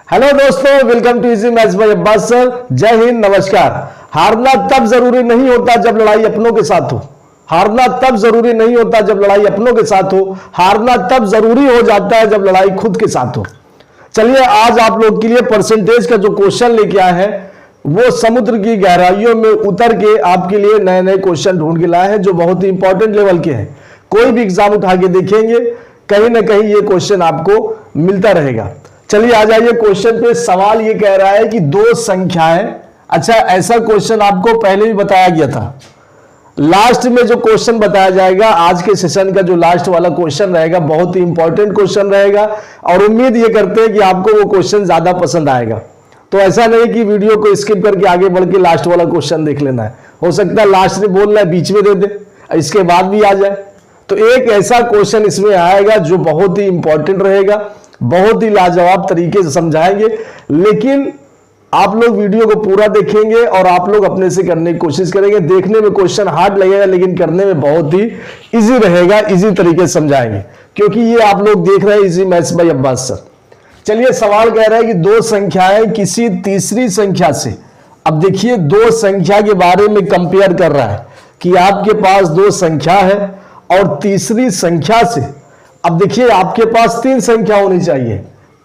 Hello दोस्तों, welcome to easy maths by Abbas sir. जय हिंद, नमस्कार। हारना तब जरूरी नहीं होता जब लड़ाई अपनों के साथ हो। हारना तब जरूरी नहीं होता जब लड़ाई अपनों के साथ हो। हारना तब जरूरी हो जाता है जब लड़ाई खुद के साथ हो। चलिए, आज आप लोग के लिए परसेंटेज का जो क्वेश्चन लेके आए हैं वो समुद्र की गहराइयों में उतर के आपके लिए नए नए क्वेश्चन ढूंढ के लाए हैं जो बहुत ही इंपॉर्टेंट लेवल के हैं। कोई भी एग्जाम उठा के देखेंगे, कहीं ना कहीं ये क्वेश्चन आपको मिलता रहेगा। चलिए आ जाइए क्वेश्चन पे। सवाल ये कह रहा है कि दो संख्याएं, अच्छा ऐसा क्वेश्चन आपको पहले भी बताया गया था। लास्ट में जो क्वेश्चन बताया जाएगा, आज के सेशन का जो लास्ट वाला क्वेश्चन रहेगा, बहुत ही इंपॉर्टेंट क्वेश्चन रहेगा और उम्मीद ये करते हैं कि आपको वो क्वेश्चन ज्यादा पसंद आएगा। तो ऐसा नहीं कि वीडियो को स्किप करके आगे बढ़ के लास्ट वाला क्वेश्चन देख लेना है। हो सकता है लास्ट में बोलना है, बीच में दे दे, इसके बाद भी आ जाए। तो एक ऐसा क्वेश्चन इसमें आएगा जो बहुत ही इंपॉर्टेंट रहेगा, बहुत ही लाजवाब तरीके से समझाएंगे। लेकिन आप लोग वीडियो को पूरा देखेंगे और आप लोग अपने से करने की कोशिश करेंगे। देखने में क्वेश्चन हार्ड लगेगा लेकिन करने में बहुत ही इजी रहेगा, इजी तरीके से समझाएंगे क्योंकि ये आप लोग देख रहे हैं easy maths by Abbas sir. चलिए, सवाल कह रहा है कि दो संख्याएं किसी तीसरी संख्या से, अब देखिए दो संख्या के बारे में कंपेयर कर रहा है कि आपके पास दो संख्या है और तीसरी संख्या से, अब देखिए आपके पास तीन संख्या होनी चाहिए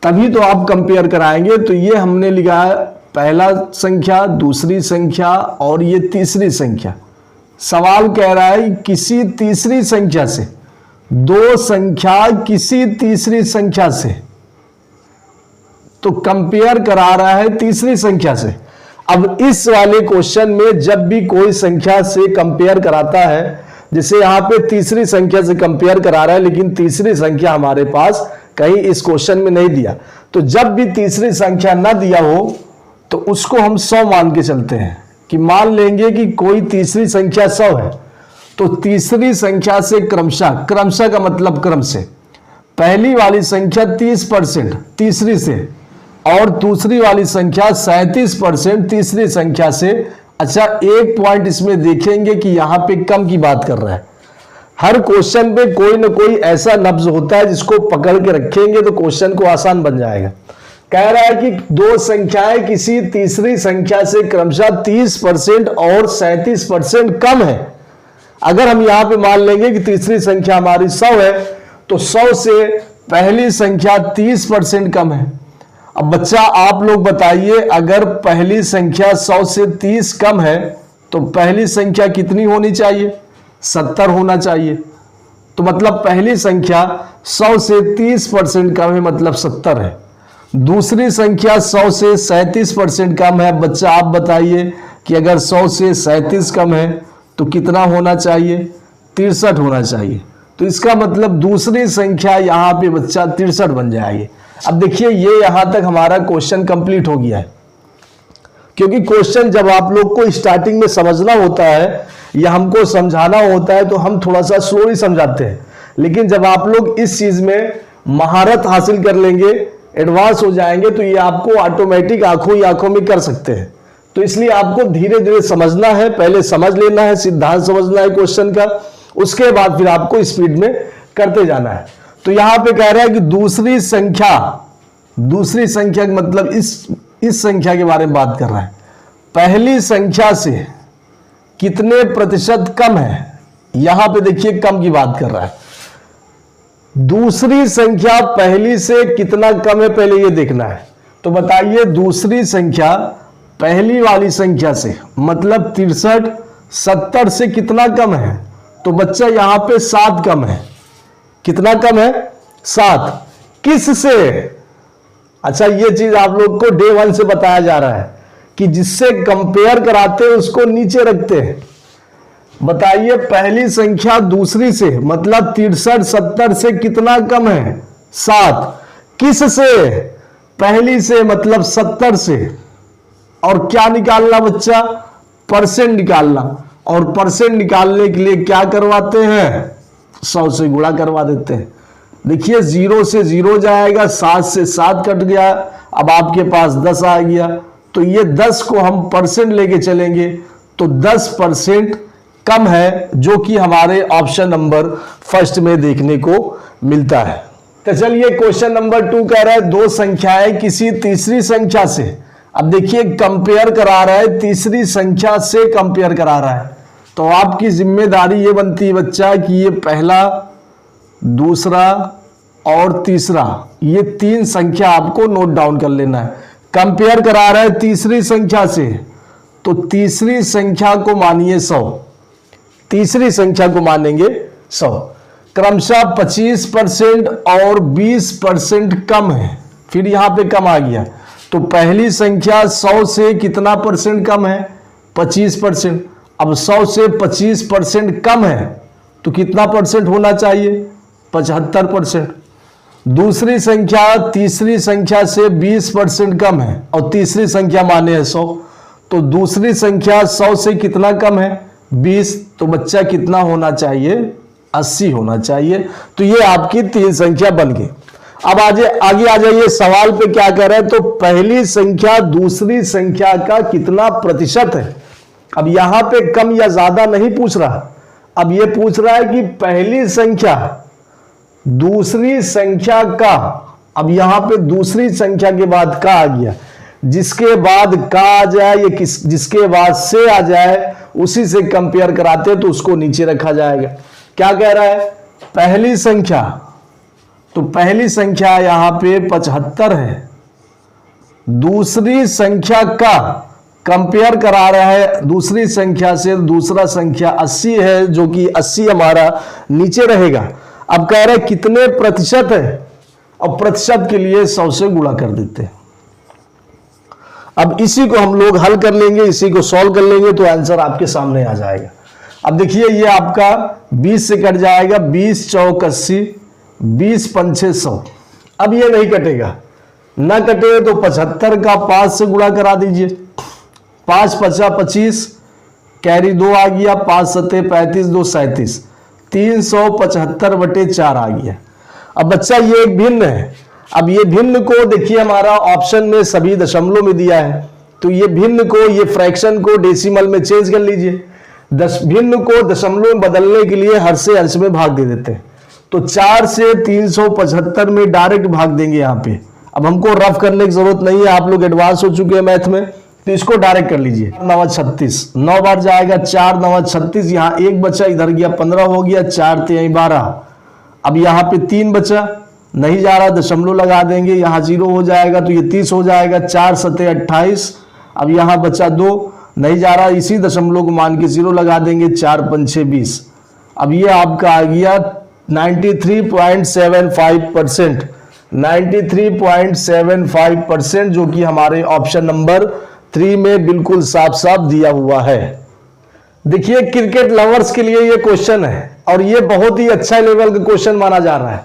तभी तो आप कंपेयर कराएंगे। तो ये हमने लिखा है पहला संख्या, दूसरी संख्या और ये तीसरी संख्या। सवाल कह रहा है किसी तीसरी संख्या से, दो संख्या किसी तीसरी संख्या से, तो कंपेयर करा रहा है तीसरी संख्या से। अब इस वाले क्वेश्चन में जब भी कोई संख्या से कंपेयर कराता है, जैसे यहां पे तीसरी संख्या से कंपेयर करा रहा है लेकिन तीसरी संख्या हमारे पास कहीं इस क्वेश्चन में नहीं दिया, तो जब भी तीसरी संख्या ना दिया हो तो उसको हम 100 मान के चलते हैं कि मान लेंगे कि कोई तीसरी संख्या 100 है। तो तीसरी संख्या से क्रमशः, क्रमशः का मतलब क्रम से, पहली वाली संख्या 30% तीसरी से और दूसरी वाली संख्या 37% तीसरी संख्या से। अच्छा, एक पॉइंट इसमें देखेंगे कि यहां पे कम की बात कर रहा है। हर क्वेश्चन पे कोई ना कोई ऐसा लफ्ज होता है जिसको पकड़ के रखेंगे तो क्वेश्चन को आसान बन जाएगा। कह रहा है कि दो संख्याएं किसी तीसरी संख्या से क्रमशः 30% और 37% कम है। अगर हम यहां पे मान लेंगे कि तीसरी संख्या हमारी 100 है तो 100 से पहली संख्या 30% कम है। अब बच्चा आप लोग बताइए, अगर पहली संख्या 100 से 30 कम है तो पहली संख्या कितनी होनी चाहिए? 70 होना चाहिए। तो मतलब पहली संख्या 100 से 30% कम है, मतलब 70 है। दूसरी संख्या 100 से 37% कम है। बच्चा आप बताइए कि अगर 100 से 37 कम है तो कितना होना चाहिए? 63 होना चाहिए। तो इसका मतलब दूसरी संख्या यहाँ पे बच्चा 63 बन जाएगी। अब देखिए ये यहां तक हमारा क्वेश्चन कंप्लीट हो गया है, क्योंकि क्वेश्चन जब आप लोग को स्टार्टिंग में समझना होता है या हमको समझाना होता है तो हम थोड़ा सा स्लोली समझाते हैं, लेकिन जब आप लोग इस चीज में महारत हासिल कर लेंगे, एडवांस हो जाएंगे, तो ये आपको ऑटोमेटिक आंखों ही आंखों में कर सकते हैं। तो इसलिए आपको धीरे धीरे समझना है, पहले समझ लेना है, सिद्धांत समझना है क्वेश्चन का, उसके बाद फिर आपको स्पीड में करते जाना है। तो यहां पे कह रहा है कि दूसरी संख्या का मतलब इस संख्या के बारे में बात कर रहा है, पहली संख्या से कितने प्रतिशत कम है। यहां पे देखिए कम की बात कर रहा है। दूसरी संख्या पहली से कितना कम है, पहले ये देखना है। तो बताइए दूसरी संख्या पहली वाली संख्या से, मतलब 63 70 से कितना कम है? तो बच्चा यहां पे 7 कम है। कितना कम है? 7। किस से? अच्छा, ये चीज आप लोग को डे 1 से बताया जा रहा है कि जिससे कंपेयर कराते हैं उसको नीचे रखते हैं। बताइए पहली संख्या दूसरी से, मतलब 63 70 से कितना कम है? 7। किस से? पहली से, मतलब 70 से। और क्या निकालना बच्चा? परसेंट निकालना। और परसेंट निकालने के लिए क्या करवाते हैं? 100 से गुणा करवा देते हैं। देखिए 0 से 0 जाएगा, 7 से 7 कट गया, अब आपके पास 10 आ गया। तो ये 10 को हम परसेंट लेके चलेंगे तो 10% कम है, जो कि हमारे ऑप्शन नंबर फर्स्ट में देखने को मिलता है। तो चलिए क्वेश्चन नंबर 2 कह रहा है दो संख्याएं किसी तीसरी संख्या से, अब देखिए कंपेयर करा रहा है, तीसरी संख्या से कंपेयर करा रहा है। तो आपकी जिम्मेदारी ये बनती है बच्चा कि ये पहला, दूसरा और तीसरा, ये 3 संख्या आपको नोट डाउन कर लेना है। कंपेयर करा रहा है तीसरी संख्या से, तो तीसरी संख्या को मानिए 100, तीसरी संख्या को मानेंगे 100। क्रमशः 25% और 20% कम है, फिर यहां पे कम आ गया, तो पहली संख्या 100 से कितना परसेंट कम है? 25%। अब 100 से 25% कम है तो कितना परसेंट होना चाहिए? 75%। दूसरी संख्या तीसरी संख्या से 20% कम है और तीसरी संख्या माने है 100, तो दूसरी संख्या 100 से कितना कम है? 20, तो बच्चा कितना होना चाहिए? 80 होना चाहिए। तो ये आपकी 3 संख्या बन गई। अब आगे आ जाइए, सवाल पे क्या कर रहा है, तो पहली संख्या दूसरी संख्या का कितना प्रतिशत है। अब यहां पे कम या ज्यादा नहीं पूछ रहा, अब ये पूछ रहा है कि पहली संख्या दूसरी संख्या का, अब यहां पे दूसरी संख्या के बाद का आ गया, जिसके बाद का आ जाए या जिसके बाद से आ जाए उसी से कंपेयर कराते हैं तो उसको नीचे रखा जाएगा। क्या कह रहा है? पहली संख्या, तो पहली संख्या यहां पे 75 है, दूसरी संख्या का कंपेयर करा रहा है दूसरी संख्या से, दूसरा संख्या 80 है, जो कि 80 हमारा नीचे रहेगा। अब कह रहे कितने प्रतिशत है, और प्रतिशत के लिए 100 से गुणा कर देते हैं। अब इसी को हम लोग हल कर लेंगे, इसी को सॉल्व कर लेंगे तो आंसर आपके सामने आ जाएगा। अब देखिए ये आपका 20 से कट जाएगा, 20 चौक 80, 20 पंचे 100। अब ये नहीं कटेगा, ना कटे तो 75 का 5 से गुणा करा दीजिए, 5 पचा 25, कैरी 2 आ गया, 5 सत्ते 35, 2 37, 375/4 आ गया। अब बच्चा ये एक भिन्न है, अब ये भिन्न को देखिए हमारा ऑप्शन में सभी दशमलव में दिया है, तो ये भिन्न को, ये फ्रैक्शन को डेसिमल में चेंज कर लीजिए। भिन्न को दशमलव में बदलने के लिए हर से अंश में भाग दे देते हैं, तो 4 से 375 में डायरेक्ट भाग देंगे यहाँ पे। अब हमको रफ करने की जरूरत नहीं है, आप लोग एडवांस हो चुके हैं मैथ में, तो इसको डायरेक्ट कर लीजिए। 9 36, 9 बार जाएगा, 4 9 36, यहाँ 1 बचा, इधर गया 15 हो गया, 4 3 12। अब यहाँ पे 3 बचा, नहीं जा रहा, दशमलव लगा देंगे, यहाँ 0 हो जाएगा तो ये 30 हो जाएगा, 4 सत्ते 28। अब यहाँ बचा 2, नहीं जा रहा, इसी दशमलव को मान के 0 लगा देंगे, 4 पंचे 20। अब ये आपका आ गया 93.75%, 93.75%, जो कि हमारे ऑप्शन नंबर 3 में बिल्कुल साफ साफ दिया हुआ है। देखिए क्रिकेट लवर्स के लिए ये क्वेश्चन है और ये बहुत ही अच्छा लेवल का क्वेश्चन माना जा रहा है।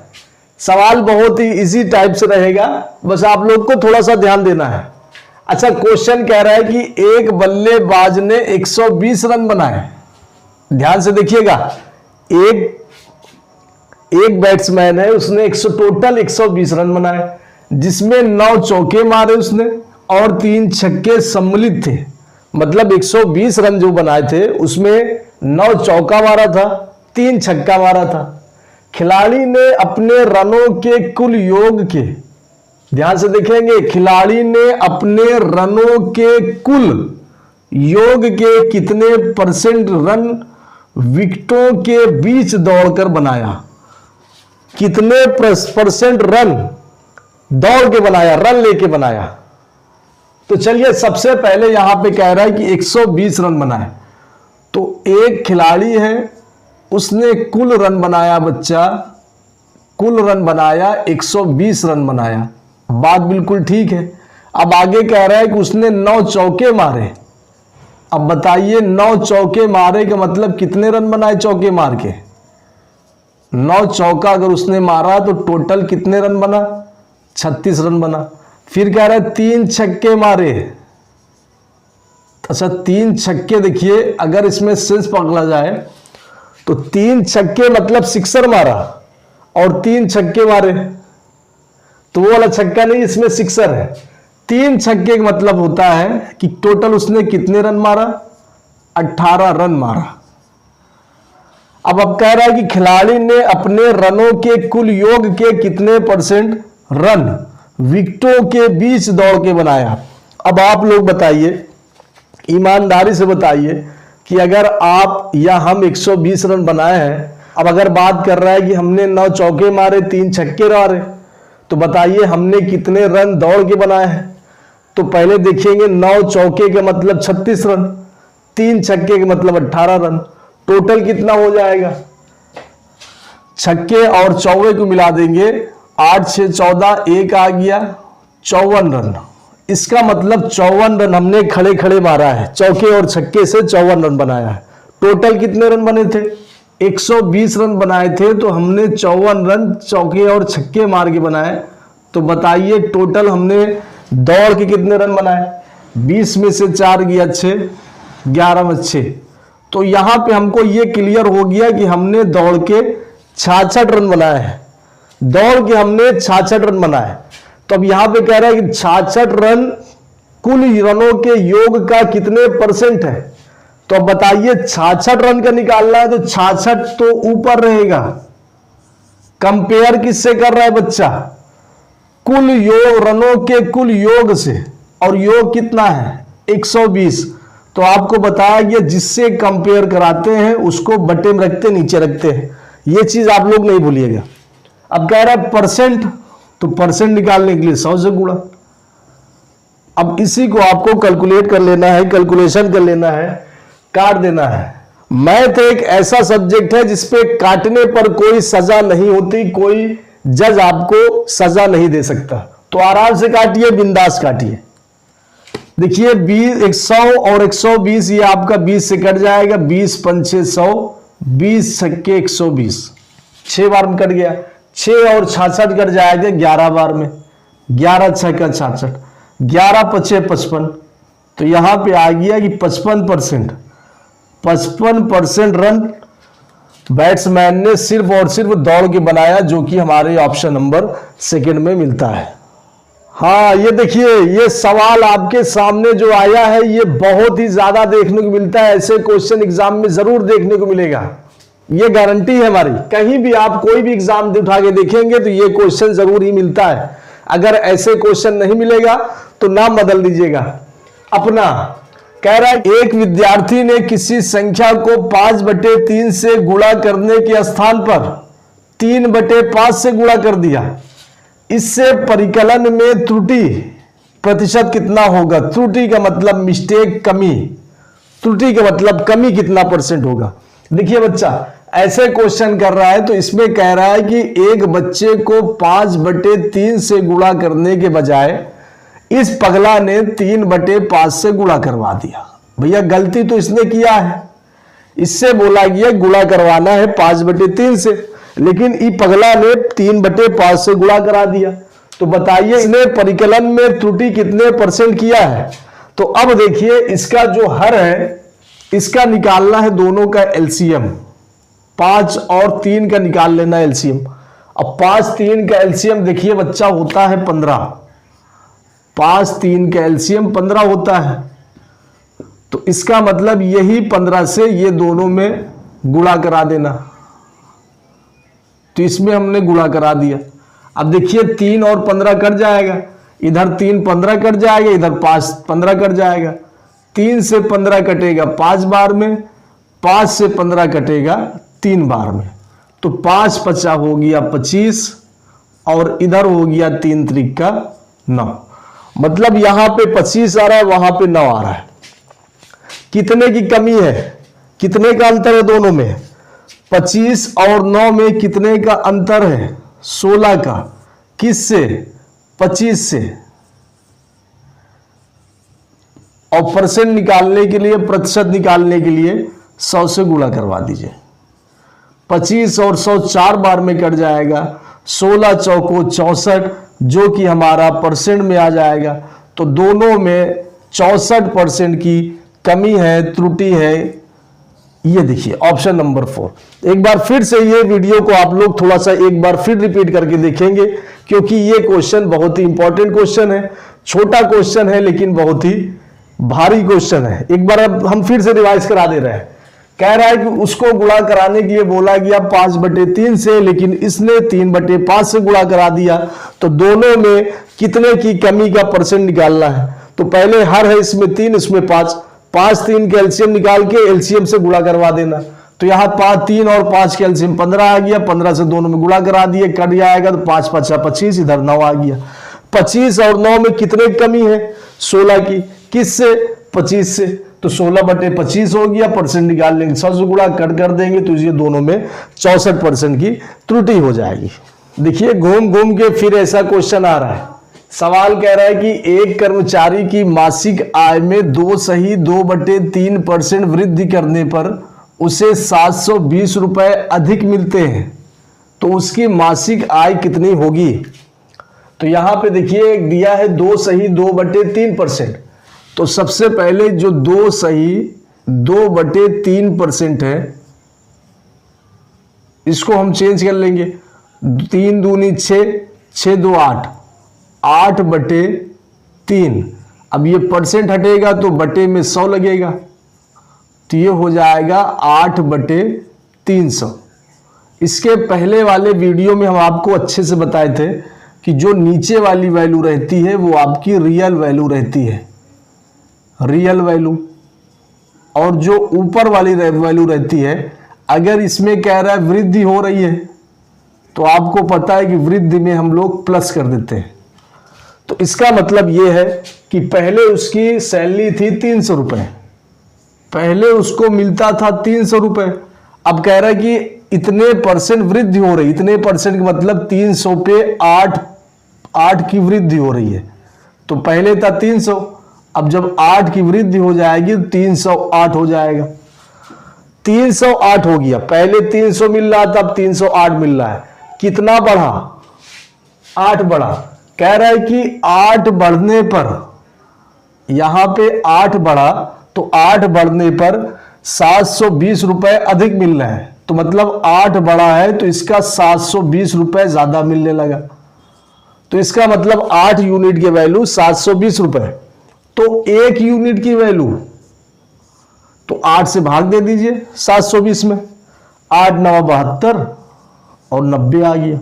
सवाल बहुत ही इजी टाइप से रहेगा, बस आप लोग को थोड़ा सा ध्यान देना है। अच्छा, क्वेश्चन कह रहा है कि एक बल्लेबाज ने 120 रन बनाए। ध्यान से देखिएगा, एक बैट्समैन है, उसने टोटल 120 रन बनाए, जिसमें 9 चौके मारे उसने और 3 छक्के सम्मिलित थे। मतलब 120 रन जो बनाए थे उसमें 9 चौका मारा था, 3 छक्का मारा था। खिलाड़ी ने अपने रनों के कुल योग के, ध्यान से देखेंगे, खिलाड़ी ने अपने रनों के कुल योग के कितने परसेंट रन विकेटों के बीच दौड़कर बनाया। कितने परसेंट रन दौड़ के बनाया, रन लेके बनाया। तो चलिए सबसे पहले यहां पे कह रहा है कि 120 रन बनाए, तो एक खिलाड़ी है, उसने कुल रन बनाया बच्चा, कुल रन बनाया 120 रन बनाया, बात बिल्कुल ठीक है। अब आगे कह रहा है कि उसने 9 चौके मारे। अब बताइए 9 चौके मारे का मतलब कितने रन बनाए चौके मार के? 9 चौका अगर उसने मारा तो टोटल कितने रन बना? 36 रन बना। फिर कह रहा है 3 छक्के मारे। अच्छा 3 छक्के, देखिए अगर इसमें सेंस पकड़ा जाए तो 3 छक्के मतलब सिक्सर मारा और 3 छक्के मारे, तो वो वाला छक्का नहीं, इसमें सिक्सर है। 3 छक्के का मतलब होता है कि टोटल उसने कितने रन मारा? 18 रन मारा। अब कह रहा है कि खिलाड़ी ने अपने रनों के कुल योग के कितने % रन विकेटों के बीच दौड़ के बनाया। अब आप लोग बताइए, ईमानदारी से बताइए कि अगर आप या हम 120 रन बनाए हैं, अब अगर बात कर रहा है कि हमने 9 चौके मारे 3 छक्के मारे, तो बताइए हमने कितने रन दौड़ के बनाए हैं। तो पहले देखेंगे 9 चौके के मतलब 36 रन, 3 छक्के के मतलब 18 रन, टोटल कितना हो जाएगा। छक्के और चौके को मिला देंगे, 8 6 14, 1 आ गया 54 रन। इसका मतलब 54 रन हमने खड़े खड़े मारा है, चौके और छक्के से 54 रन बनाया है। टोटल कितने रन बने थे, 120 रन बनाए थे, तो हमने 54 रन चौके और छक्के मार के बनाए। तो बताइए टोटल हमने दौड़ के कितने रन बनाए, 20 में से 4 गया 6, 11 में 6। तो यहां पे हमको ये क्लियर हो गया कि हमने दौड़ के 66 रन बनाए हैं, दौड़ के हमने 66 रन बनाए। तो अब यहां पे कह रहा है कि 66 रन कुल रनों के योग का कितने % है। तो अब बताइए 66 रन का निकालना है, तो 66 तो ऊपर रहेगा। कंपेयर किससे कर रहा है बच्चा, कुल योग, रनों के कुल योग से, और योग कितना है 120। तो आपको बताया गया जिससे कंपेयर कराते हैं उसको बटे में रखते, नीचे रखते हैं। ये चीज आप लोग नहीं भूलिएगा। अब कह रहा है %, तो % निकालने के लिए 100 से गुणा। अब इसी को आपको कैलकुलेट कर लेना है, कैलकुलेशन कर लेना है, काट देना है। मैथ एक ऐसा सब्जेक्ट है जिसपे काटने पर कोई सजा नहीं होती, कोई जज आपको सजा नहीं दे सकता। तो आराम से काटिए, बिंदास काटिए। देखिए 100 और 120, ये आपका 20 से कट जाएगा, 20 पंचे 100, 20 छक्के 120, 6 बार में कट गया। 6 और 66 कट जाएगा 11 बार में, 11 छक्का 66, 11 पचे 55। तो यहां पे आ गया कि 55% रन बैट्समैन ने सिर्फ और सिर्फ दौड़ के बनाया, जो कि हमारे ऑप्शन नंबर 2 में मिलता है। हाँ, ये देखिए, ये सवाल आपके सामने जो आया है ये बहुत ही ज्यादा देखने को मिलता है। ऐसे क्वेश्चन एग्जाम में जरूर देखने को मिलेगा, ये गारंटी है हमारी। कहीं भी आप कोई भी एग्जाम उठा के देखेंगे तो ये क्वेश्चन जरूर ही मिलता है। अगर ऐसे क्वेश्चन नहीं मिलेगा तो नाम बदल दीजिएगा अपना। कह रहा है एक विद्यार्थी ने किसी संख्या को 5/3 से गुणा करने के स्थान पर 3/5 से गुणा कर दिया। इससे परिकलन में त्रुटि प्रतिशत कितना होगा। त्रुटि का मतलब मिस्टेक, कमी। त्रुटि का मतलब कमी कितना % होगा। देखिए बच्चा, ऐसे क्वेश्चन कर रहा है तो इसमें कह रहा है कि एक बच्चे को 5/3 से गुणा करने के बजाय इस पगला ने 3/5 से गुणा करवा दिया। भैया गलती तो इसने किया है, इससे बोला गया गुणा करवाना है 5/3 से, लेकिन ई पगला ने 3/5 से गुणा करा दिया। तो बताइए इसने परिकलन में त्रुटि कितने % किया है। तो अब देखिए इसका जो हर है इसका निकालना है, दोनों का एलसीएम। 5 और 3 का निकाल लेना एलसीएम। अब 5 3 का एलसीएम देखिए बच्चा होता है 15। 5 3 का एलसीएम 15 होता है। तो इसका मतलब यही 15 से ये दोनों में गुणा करा देना। तो इसमें हमने गुणा करा दिया। अब देखिए 3 और 15 कट जाएगा, इधर 3 15 कट जाएगा, इधर 5 15 कट जाएगा। 3 से 15 कटेगा 5 बार में, 5 से 15 कटेगा 3 बार में। तो 5 5 हो गया 25 और इधर हो गया 3 3 का 9। मतलब यहां पे 25 आ रहा है, वहां पे 9 आ रहा है। कितने की कमी है, कितने का अंतर है दोनों में। 25 और 9 में कितने का अंतर है, 16 का। किससे, 25 से। और % निकालने के लिए, प्रतिशत निकालने के लिए 100 से गुणा करवा दीजिए। 25 और 100 4 बार में कट जाएगा, 16 चौको 64, जो कि हमारा % में आ जाएगा। तो दोनों में 64% की कमी है, त्रुटि है। ये देखिए ऑप्शन नंबर 4। एक बार फिर से ये वीडियो को आप लोग थोड़ा सा एक बार फिर रिपीट करके देखेंगे, क्योंकि ये क्वेश्चन बहुत ही इंपॉर्टेंट क्वेश्चन है। छोटा क्वेश्चन है लेकिन बहुत ही भारी क्वेश्चन है। एक बार अब हम फिर से रिवाइज करा दे रहे हैं कह रहा है कि उसको गुणा कराने के लिए बोला गया 5/3 से, लेकिन इसने 3/5 से गुणा करा दिया। तो दोनों में कितने की कमी का परसेंट निकालना है। तो पहले हर है इसमें 3, इसमें 5, 5 3 के एलसीएम निकाल के एलसीएम से गुणा करवा देना। तो यहाँ 3 और 5 के एलसीएम 15 आ गया, 15 से दोनों में गुणा करा दिए, कट जाएगा तो 5 5 25, इधर 9 आ गया। 25 और 9 में कितने की कमी है, 16 की। किससे, 25 से। तो 16/25 हो गया, परसेंट निकाल लेंगे, 100 से गुणा कर देंगे तो ये दोनों में 64% की त्रुटि हो जाएगी। देखिए घूम घूम के फिर ऐसा क्वेश्चन आ रहा है। सवाल कह रहा है कि एक कर्मचारी की मासिक आय में 2/3% वृद्धि करने पर उसे 720 रुपए अधिक मिलते हैं, तो उसकी मासिक आय कितनी होगी। तो यहां पे देखिए दिया है 2/3%। तो सबसे पहले जो 2/3% है इसको हम चेंज कर लेंगे। 3 दूनी 6, 6 2 8, 8/3। अब ये परसेंट हटेगा तो बटे में 100 लगेगा, तो ये हो जाएगा 8/300। इसके पहले वाले वीडियो में हम आपको अच्छे से बताए थे कि जो नीचे वाली वैल्यू रहती है वो आपकी रियल वैल्यू रहती है, रियल वैल्यू। और जो ऊपर वाली वैल्यू रहती है, अगर इसमें कह रहा है वृद्धि हो रही है तो आपको पता है कि वृद्धि में हम लोग प्लस कर देते हैं। तो इसका मतलब ये है कि पहले उसकी सैलरी थी 300 रुपए, पहले उसको मिलता था 300 रुपए। अब कह रहा है कि इतने परसेंट वृद्धि हो रही, इतने परसेंट का मतलब 300 पे 8 की वृद्धि हो रही है। तो पहले था 300, अब जब 8 की वृद्धि हो जाएगी तो 308 हो जाएगा। 308 हो गया, पहले 300 मिल रहा था, अब 308 मिल रहा है। कितना बढ़ा, 8 बढ़ा। कह रहा है कि 8 बढ़ने पर, यहां पे 8 बढ़ा तो 8 बढ़ने पर 720 रुपए अधिक मिल रहा है। तो मतलब 8 बढ़ा है तो इसका 720 रुपए ज्यादा मिलने लगा। तो इसका मतलब 8 यूनिट की वैल्यू 720 रुपए। तो 1 यूनिट की वैल्यू, तो 8 से भाग दे दीजिए 720 में, 8 9 72 और 90 आ गया।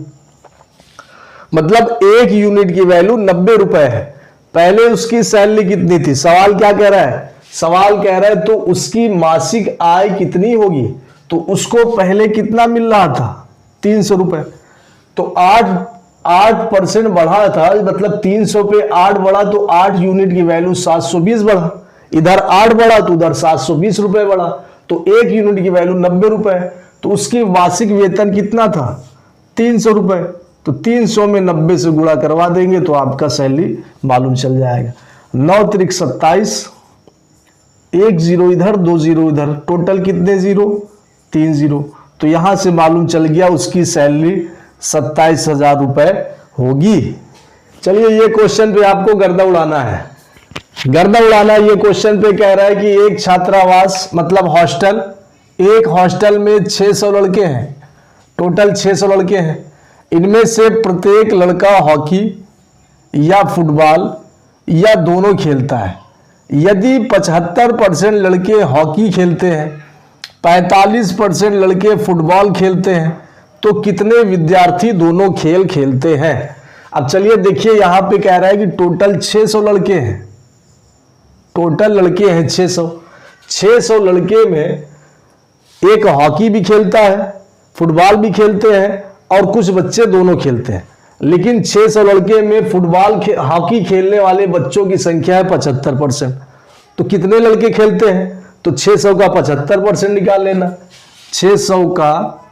मतलब 1 यूनिट की वैल्यू 90 रुपए है। पहले उसकी सैलरी कितनी थी, सवाल क्या कह रहा है, सवाल कह रहा है तो उसकी मासिक आय कितनी होगी। तो उसको पहले कितना मिल रहा था, 300 रुपए। तो 8% बढ़ा था, मतलब 300 पे 8 बढ़ा तो 8 यूनिट की वैल्यू 720 बढ़ा। इधर 8 बढ़ा तो उधर 720 रुपए बढ़ा। तो 1 यूनिट की वैल्यू 90 रुपए। तो उसकी मासिक वेतन कितना था, 300 रुपए। तो 300 में 90 से गुणा करवा देंगे तो आपका सैलरी मालूम चल जाएगा। 9 त्रिक 27, 1 0 इधर 2 0 इधर, टोटल कितने 0, 3 0। तो यहां से मालूम चल गया उसकी सैलरी 27,000 रुपए होगी। चलिए ये क्वेश्चन पे आपको गर्दा उड़ाना है, गर्दा उड़ाना। ये क्वेश्चन पे कह रहा है कि एक छात्रावास मतलब हॉस्टल, एक हॉस्टल में 600 लड़के हैं, टोटल 600 लड़के हैं। इनमें से प्रत्येक लड़का हॉकी या फुटबॉल या दोनों खेलता है। यदि 75% लड़के हॉकी खेलते हैं, 45% लड़के फुटबॉल खेलते हैं, तो कितने विद्यार्थी दोनों खेल खेलते हैं। अब चलिए देखिए यहां पे कह रहा है कि टोटल 600 लड़के हैं, टोटल लड़के हैं 600। 600 लड़के में एक हॉकी भी खेलता है, फुटबॉल भी खेलते हैं और कुछ बच्चे दोनों खेलते हैं। लेकिन 600 लड़के में फुटबॉल हॉकी खेलने वाले बच्चों की संख्या है 75%। तो कितने लड़के खेलते हैं, तो 600 का 75% निकाल लेना। 600 का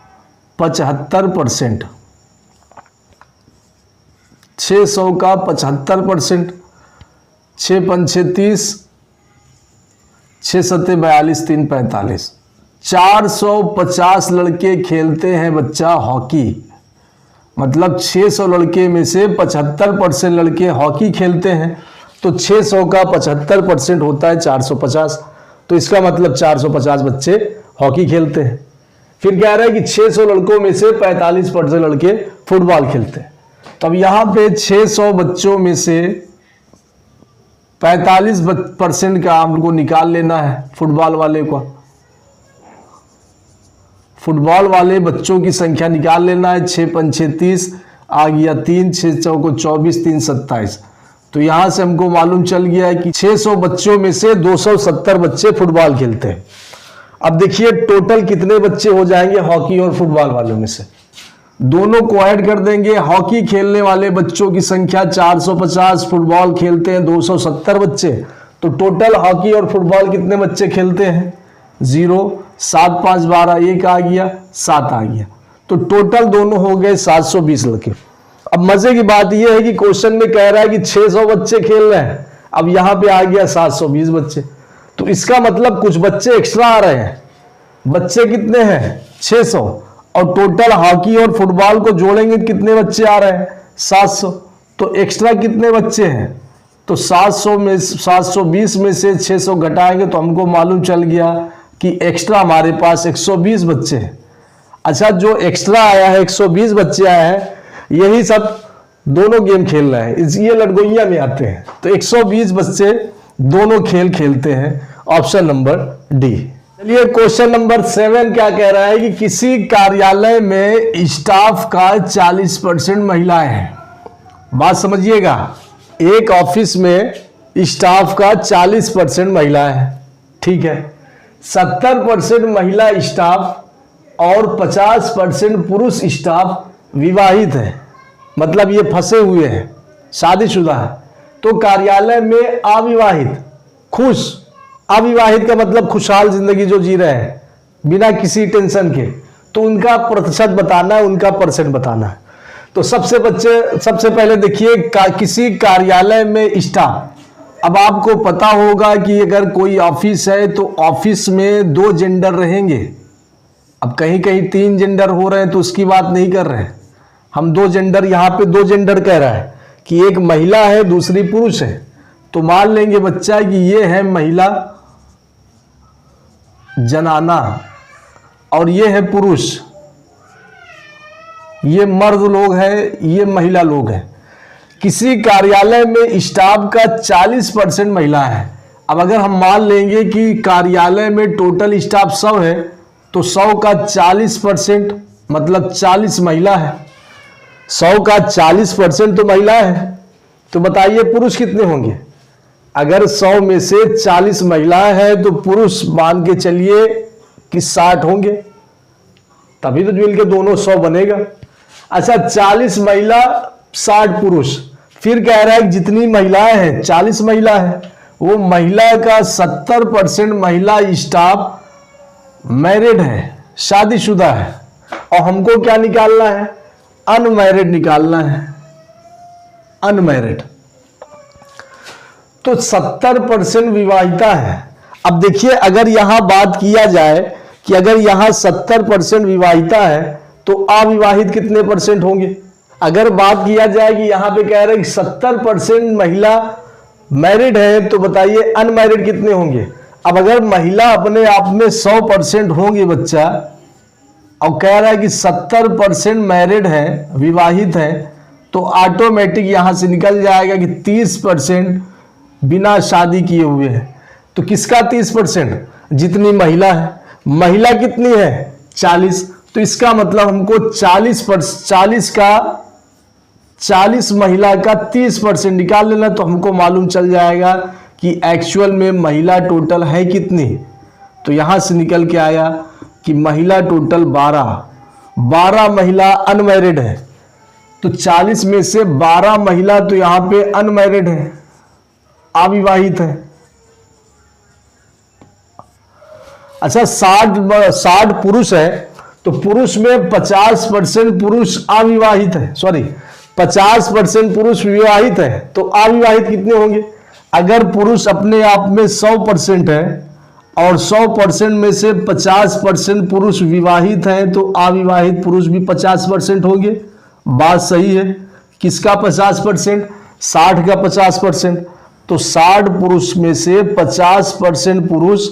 75%, 600 का 75%, 6 5 30, 6 7 42, 3 45, 450 लड़के खेलते हैं बच्चा हॉकी। मतलब 600 लड़के में से 75% लड़के हॉकी खेलते हैं, तो 600 का 75% होता है 450। तो इसका मतलब 450 बच्चे हॉकी खेलते हैं। फिर कह रहा है कि 600 लड़कों में से 45% लड़के फुटबॉल खेलते हैं। तब यहां पे 600 बच्चों में से 45% का हमको निकाल लेना है फुटबॉल वाले को। फुटबॉल वाले बच्चों की संख्या निकाल लेना है। 6 पंचे 30 आ गया 3, 6 चौको 24, 3 27। तो यहां से हमको मालूम चल गया है कि 600 बच्चों में से 270 बच्चे फुटबॉल खेलते हैं। अब देखिए टोटल कितने बच्चे हो जाएंगे हॉकी और फुटबॉल वालों में से, दोनों को ऐड कर देंगे। हॉकी खेलने वाले बच्चों की संख्या 450, फुटबॉल खेलते हैं 270 बच्चे। तो टोटल हॉकी और फुटबॉल कितने बच्चे खेलते हैं? 0, 7 5 12, 1 आ गया, 7 आ गया। तो टोटल दोनों हो गए 720 लड़के। अब मजे की बात यह है कि क्वेश्चन में कह रहा है कि 600 बच्चे खेल रहे हैं, अब यहां पे आ गया 720 बच्चे। तो इसका मतलब कुछ बच्चे एक्स्ट्रा आ रहे हैं। बच्चे कितने हैं? 600। और टोटल हॉकी और फुटबॉल को जोड़ेंगे कितने बच्चे आ रहे हैं? 700। तो एक्स्ट्रा कितने बच्चे हैं? तो 720 में से 600 घटाएंगे तो हमको मालूम चल गया कि एक्स्ट्रा हमारे पास 120 बच्चे हैं। अच्छा, जो एक्स्ट्रा आया है 120 बच्चे आए हैं, यही सब दोनों गेम खेल रहे हैं, ये लड़गोइया में आते हैं। तो 120 बच्चे दोनों खेल खेलते हैं। Option number D. चलिए क्वेश्चन नंबर 7 क्या कह रहा है कि किसी कार्यालय में स्टाफ का 40% महिलाएं हैं। बात समझिएगा, एक ऑफिस में स्टाफ का 40% महिलाएं हैं, ठीक है। 70% महिला स्टाफ और 50% पुरुष स्टाफ विवाहित है, मतलब ये फंसे हुए हैं, शादीशुदा है। तो कार्यालय में अविवाहित, खुश, अविवाहित का मतलब खुशहाल जिंदगी जो जी रहे हैं बिना किसी टेंशन के, तो उनका प्रतिशत बताना है, उनका परसेंट बताना है। तो सबसे पहले देखिए किसी कार्यालय में स्टाफ। अब आपको पता होगा कि अगर कोई ऑफिस है तो ऑफिस में 2 जेंडर रहेंगे। अब कहीं कहीं 3 जेंडर हो रहे हैं तो उसकी बात नहीं कर रहे हैं हम। 2 जेंडर, यहाँ पे 2 जेंडर कह रहा है कि एक महिला है दूसरी पुरुष है। तो मान लेंगे बच्चा कि ये है महिला जनाना और ये है पुरुष, ये मर्द लोग हैं, ये महिला लोग हैं। किसी कार्यालय में स्टाफ का 40% महिला है। अब अगर हम मान लेंगे कि कार्यालय में टोटल स्टाफ 100 है तो 100 का 40% मतलब 40 महिला है। 100 का 40% तो महिला है। तो बताइए पुरुष कितने होंगे? अगर 100 में से 40 महिलाएं हैं तो पुरुष मान के चलिए कि 60 होंगे, तभी तो मिलके दोनों 100 बनेगा। अच्छा, 40 महिला 60 पुरुष, फिर कह रहा है कि जितनी महिलाएं हैं 40 महिला है, वो महिला का 70% महिला स्टाफ मैरिड है, शादीशुदा है। और हमको क्या निकालना है? अनमैरिड निकालना है, अनमैरिड। तो 70% विवाहिता है। अब देखिए अगर यहां बात किया जाए कि अगर यहां 70% विवाहिता है तो अविवाहित कितने परसेंट होंगे? अगर बात किया जाए कि यहां पे कह रहे हैं कि 70% महिला मैरिड है तो बताइए अनमैरिड कितने होंगे? अब अगर महिला अपने आप में 100% होंगी बच्चा, और कह रहा है कि 70% मैरिड है, विवाहित है, तो ऑटोमेटिक यहां से निकल जाएगा कि 30% बिना शादी किए हुए हैं। तो किसका 30%? जितनी महिला है। महिला कितनी है? 40। तो इसका मतलब हमको 40 महिला का 30% निकाल लेना। तो हमको मालूम चल जाएगा कि एक्चुअल में महिला टोटल है कितनी। तो यहां से निकल के आया कि महिला टोटल 12 महिला अनमैरिड है। तो 40 में से 12 महिला तो यहां पे अनमैरिड है, अविवाहित है। अच्छा, 60 पुरुष है तो पुरुष में 50% पुरुष अविवाहित है, 50% पुरुष विवाहित है। तो अविवाहित कितने होंगे? अगर पुरुष अपने आप में 100% है और 100% में से 50% पुरुष विवाहित हैं तो अविवाहित पुरुष भी 50% होंगे। बात सही है। किसका 50%? 60 का 50%। तो 60 पुरुष में से 50% पुरुष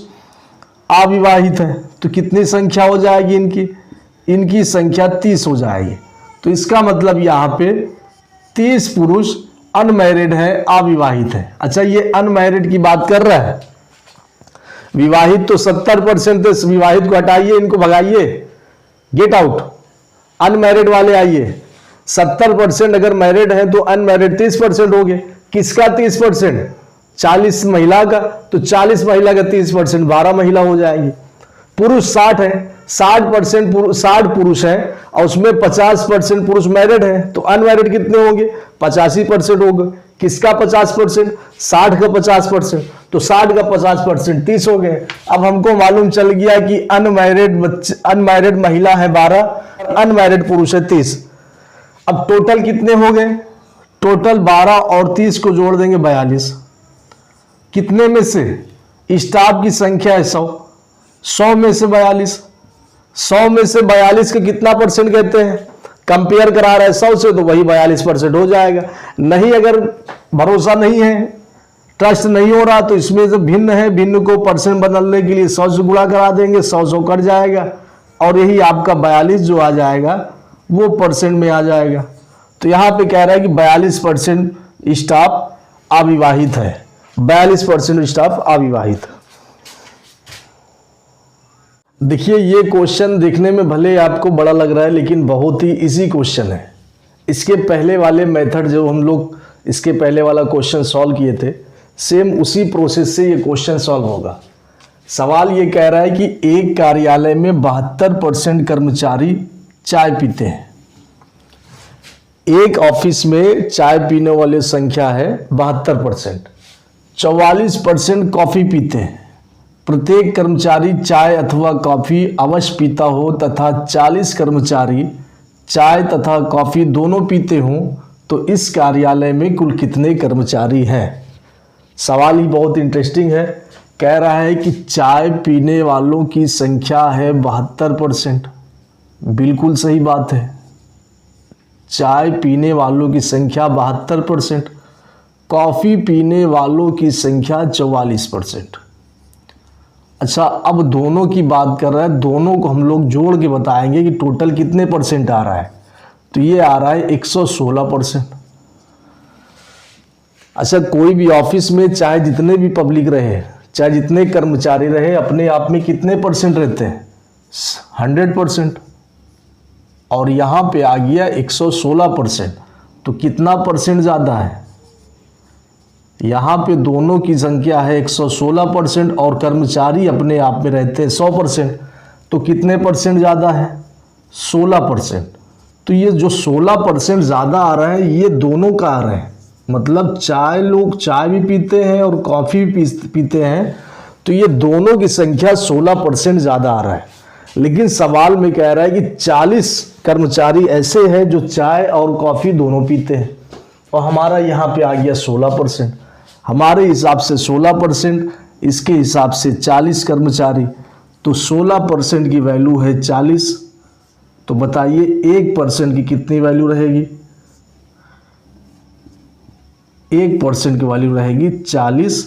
अविवाहित है। तो कितनी संख्या हो जाएगी इनकी? इनकी संख्या 30 हो जाएगी। तो इसका मतलब यहाँ पे 30 पुरुष अनमैरिड है, अविवाहित है। अच्छा, ये अनमैरिड की बात कर रहा है। विवाहित तो 70% थे, विवाहित को हटाइए, इनको भगाइए। Get out. अनमैरिड वाले आइए, 70% अगर मैरिड है तो अनमैरिड 30% हो गए। किसका 30%? 40 महिला का, तो 40 महिला का 30% 12 महिला हो जाएंगी। पुरुष 60 है, 60 पुरुष है और उसमें 50% पुरुष मैरिड है, तो अनमैरिड कितने होंगे? 85% होंगे। किसका 50%? 60 का 50%, तो 60 का 50% 30 हो गए। अब हमको मालूम चल गया कि अनमैरिड महिला है 12, अनमैरिड पुरुष है 30। अब टोटल कितने हो गए? टोटल 12 और 30 को जोड़ देंगे 42। कितने में से? स्टाफ की संख्या है 100, 100 में से 42, 100 में से 42 का कितना परसेंट कहते हैं? कंपेयर करा रहा है 100 से, तो वही 42% हो जाएगा। नहीं, अगर भरोसा नहीं है, ट्रस्ट नहीं हो रहा, तो इसमें जो भिन्न है, भिन्न को परसेंट बदलने के लिए 100 से गुणा करा देंगे, 100 कट जाएगा और यही आपका 42 जो आ जाएगा वो परसेंट में आ जाएगा। तो यहां पे कह रहा है कि 42% स्टाफ अविवाहित है, 42% स्टाफ अविवाहित। देखिए, ये क्वेश्चन देखने में भले आपको बड़ा लग रहा है, लेकिन बहुत ही इजी क्वेश्चन है। इसके पहले वाले मेथड जो हम लोग इसके पहले वाला क्वेश्चन सॉल्व किए थे, सेम उसी प्रोसेस से ये क्वेश्चन सॉल्व होगा। सवाल ये कह रहा है कि एक कार्यालय में 72% कर्मचारी चाय पीते हैं। एक ऑफिस में चाय पीने वाले संख्या है 72%, 44% कॉफी पीते हैं। प्रत्येक कर्मचारी चाय अथवा कॉफी अवश्य पीता हो तथा 40 कर्मचारी चाय तथा कॉफी दोनों पीते हों, तो इस कार्यालय में कुल कितने कर्मचारी हैं? सवाल ही बहुत इंटरेस्टिंग है। कह रहा है कि चाय पीने वालों की संख्या है 72%। बिल्कुल सही बात है, चाय पीने वालों की संख्या 72%, कॉफी पीने वालों की संख्या 44%। अच्छा, अब दोनों की बात कर रहा है, दोनों को हम लोग जोड़ के बताएंगे कि टोटल कितने परसेंट आ रहा है। तो ये आ रहा है 116%। अच्छा, कोई भी ऑफिस में चाहे जितने भी पब्लिक रहे, चाहे जितने कर्मचारी रहे, अपने आप में कितने परसेंट रहते हैं? 100%। और यहाँ पे आ गया 116%, तो कितना परसेंट ज़्यादा है? यहाँ पे दोनों की संख्या है 116% और कर्मचारी अपने आप में रहते हैं 100%, तो कितने परसेंट ज़्यादा है? 16%। तो ये जो 16% ज़्यादा आ रहा है, ये दोनों का आ रहा है। मतलब लोग चाय भी पीते हैं और कॉफ़ी भी पीते हैं, तो ये दोनों की संख्या 16% ज़्यादा आ रहा है। लेकिन सवाल में कह रहा है कि 40 कर्मचारी ऐसे हैं जो चाय और कॉफ़ी दोनों पीते हैं, और हमारा यहाँ पे आ गया 16%। हमारे हिसाब से 16%, इसके हिसाब से 40 कर्मचारी, तो 16% की वैल्यू है 40। तो बताइए 1% की कितनी वैल्यू रहेगी? 1% की वैल्यू रहेगी 40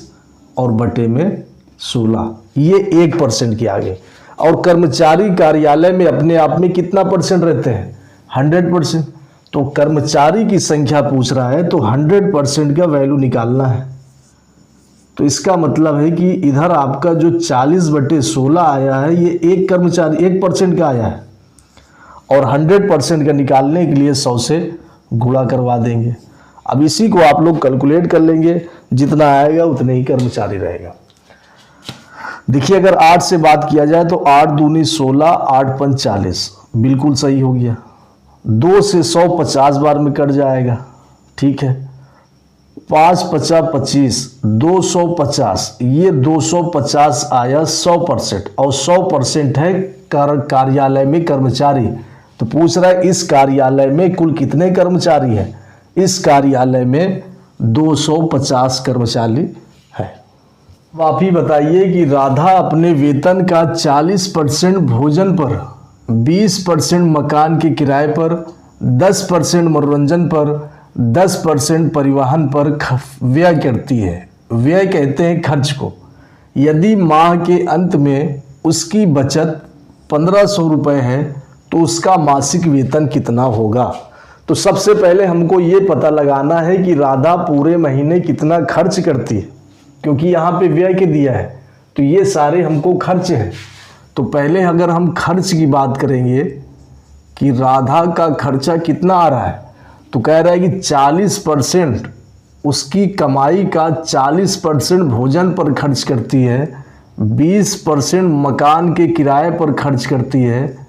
और बटे में 16, ये 1% की आगे। और कर्मचारी कार्यालय में अपने आप में कितना परसेंट रहते हैं? 100%। तो कर्मचारी की संख्या पूछ रहा है, तो 100% का वैल्यू निकालना है। तो इसका मतलब है कि इधर आपका जो 40/16 आया है, ये 1% का आया है, और 100% का निकालने के लिए 100 से गुणा करवा देंगे। अब इसी को आप लोग कैलकुलेट कर लेंगे, जितना आएगा उतने ही कर्मचारी रहेगा। देखिए, अगर 8 से बात किया जाए तो 8 दूनी 16, 8 पंच 40, बिल्कुल सही हो गया। 2 से 100 50 बार में कट जाएगा, ठीक है। 5 पचा 25, 250, ये 250 आया 100%, और 100% है कार्यालय में कर्मचारी। तो पूछ रहा है इस कार्यालय में कुल कितने कर्मचारी हैं? इस कार्यालय में 250 कर्मचारी है। आप ही बताइए कि राधा अपने वेतन का 40% भोजन पर, 20% मकान के किराए पर, 10% मनोरंजन पर, 10% परिवहन पर व्यय करती है। व्यय कहते हैं खर्च को। यदि माह के अंत में उसकी बचत 1500 रुपये है, तो उसका मासिक वेतन कितना होगा? तो सबसे पहले हमको ये पता लगाना है कि राधा पूरे महीने कितना खर्च करती है, क्योंकि यहाँ पे व्यय के दिया है, तो ये सारे हमको खर्च हैं। तो पहले अगर हम खर्च की बात करेंगे कि राधा का खर्चा कितना आ रहा है, तो कह रहा है कि 40% उसकी कमाई का 40% भोजन पर खर्च करती है, 20% मकान के किराए पर खर्च करती है,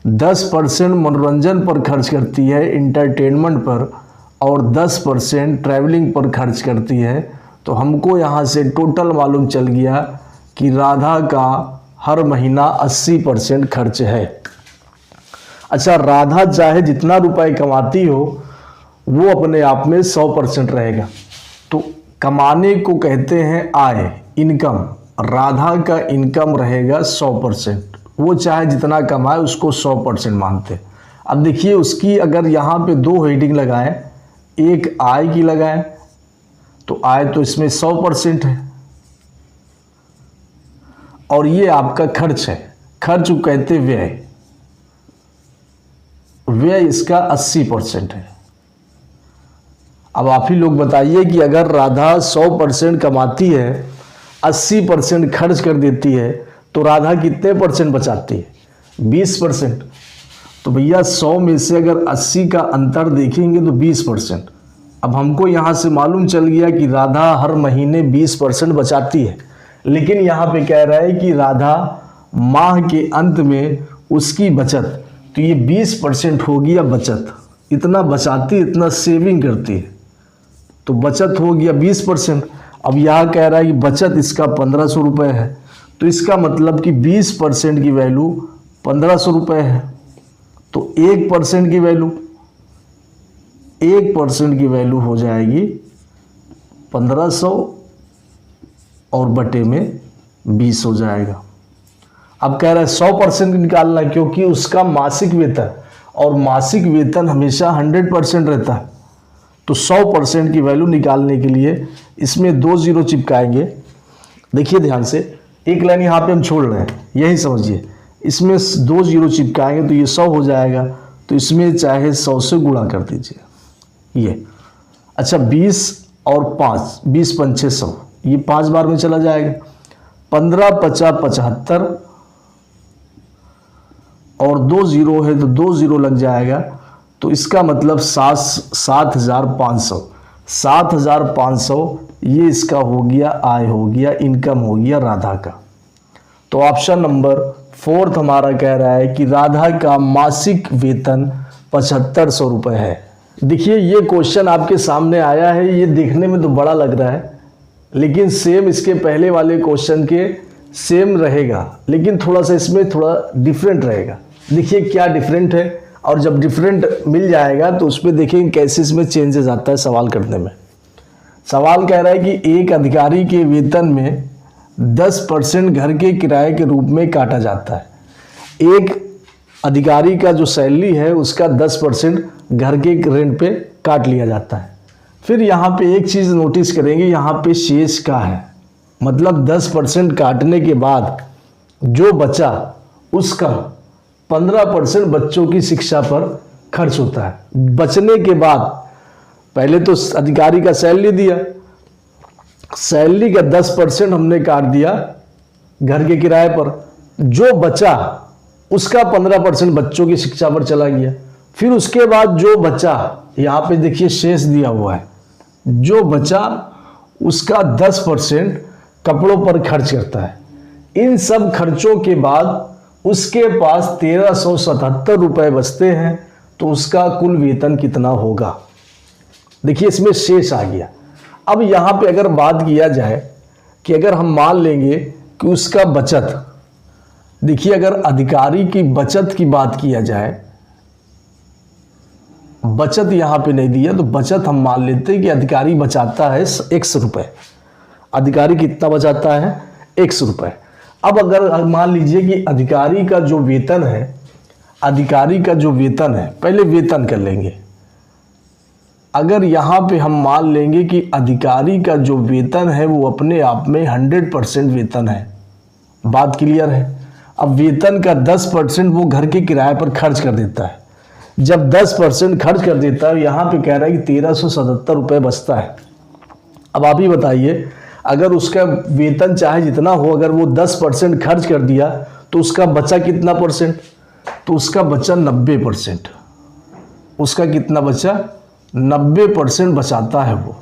10% मनोरंजन पर खर्च करती है, इंटरटेनमेंट पर, और 10% ट्रैवलिंग पर खर्च करती है। तो हमको यहाँ से टोटल मालूम चल गया कि राधा का हर महीना 80% खर्च है। अच्छा, राधा चाहे जितना रुपए कमाती हो वो अपने आप में 100% रहेगा। तो कमाने को कहते हैं आय, इनकम। राधा का इनकम रहेगा 100%, वो चाहे जितना कमाए उसको 100% मानते। अब देखिए उसकी अगर यहाँ पे 2 हेडिंग लगाएं, एक आय की लगाएं, तो आय तो इसमें 100% है, और ये आपका खर्च है। खर्च को कहते व्यय, व्यय इसका 80% है। अब आप ही लोग बताइए कि अगर राधा 100% कमाती है, 80% खर्च कर देती है, तो राधा कितने % बचाती है? 20%। तो भैया 100 में से अगर 80 का अंतर देखेंगे तो 20%। अब हमको यहाँ से मालूम चल गया कि राधा हर महीने 20% बचाती है, लेकिन यहाँ पे कह रहा है कि राधा माह के अंत में उसकी बचत, तो ये 20% हो गया बचत। इतना बचाती, इतना सेविंग करती है, तो बचत हो गया 20%। अब यहाँ कह रहा है कि बचत इसका 1500 रुपये है, तो इसका मतलब कि 20% की वैल्यू 1500 रुपये है। तो 1% की वैल्यू, 1% की वैल्यू हो जाएगी 1500 और बटे में 20 हो जाएगा। अब कह रहा है 100% निकालना है, क्योंकि उसका मासिक वेतन, और मासिक वेतन हमेशा 100% रहता है। तो 100% की वैल्यू निकालने के लिए इसमें 2 0 चिपकाएंगे। देखिए ध्यान से, एक लाइन यहाँ पे हम छोड़ रहे हैं, यही समझिए। इसमें 2 0 चिपकाएंगे तो ये 100 हो जाएगा, तो इसमें चाहे 100 से गुणा कर दीजिए ये। अच्छा, 20 और 5, 20 5 100, ये 5 बार में चला जाएगा। 15 50 75, और 2 0 है तो 2 0 लग जाएगा। तो इसका मतलब 7500, 7500 ये इसका हो गया, आय हो गया, इनकम हो गया राधा का। तो ऑप्शन नंबर 4 हमारा कह रहा है कि राधा का मासिक वेतन 7500 रुपये है। देखिए ये क्वेश्चन आपके सामने आया है, ये देखने में तो बड़ा लग रहा है, लेकिन सेम इसके पहले वाले क्वेश्चन के सेम रहेगा, लेकिन थोड़ा सा इसमें थोड़ा डिफरेंट रहेगा। देखिए क्या डिफरेंट है, और जब डिफरेंट मिल जाएगा तो उसमें देखेंगे कैसे इसमें चेंजेस आता है सवाल करने में। सवाल कह रहा है कि एक अधिकारी के वेतन में 10% घर के किराए के रूप में काटा जाता है। एक अधिकारी का जो सैलरी है उसका 10% घर के रेंट पे काट लिया जाता है। फिर यहाँ पे एक चीज़ नोटिस करेंगे, यहाँ पे शेष का है, मतलब 10% काटने के बाद जो बचा उसका 15% बच्चों की शिक्षा पर खर्च होता है। बचने के बाद पहले तो अधिकारी का सैलरी दिया, सैलरी का 10% हमने काट दिया घर के किराए पर, जो बचा उसका 15% बच्चों की शिक्षा पर चला गया। फिर उसके बाद जो बचा, यहाँ पे देखिए शेष दिया हुआ है, जो बचा उसका 10% कपड़ों पर खर्च करता है। इन सब खर्चों के बाद उसके पास 1377 रुपये बचते हैं, तो उसका कुल वेतन कितना होगा? देखिए इसमें शेष आ गया। अब यहाँ पे अगर बात किया जाए कि अगर हम मान लेंगे कि उसका बचत, देखिए अगर अधिकारी की बचत की बात किया जाए, बचत यहाँ पे नहीं दिया, तो बचत हम मान लेते हैं कि अधिकारी बचाता है 100 रुपये। अधिकारी कितना बचाता है? 100 रुपये। अब अगर मान लीजिए कि अधिकारी का जो वेतन है, अधिकारी का जो वेतन है, पहले वेतन कर लेंगे। अगर यहाँ पे हम मान लेंगे कि अधिकारी का जो वेतन है वो अपने आप में 100% वेतन है, बात क्लियर है। अब वेतन का 10% वो घर के किराए पर खर्च कर देता है। जब 10% खर्च कर देता है, यहाँ पे कह रहा है कि 1377 रुपये बचता है। अब आप ही बताइए, अगर उसका वेतन चाहे जितना हो, अगर वो 10% खर्च कर दिया तो उसका बचा कितना परसेंट? तो उसका बचा 90%। उसका कितना बचा? 90% बचाता है वो।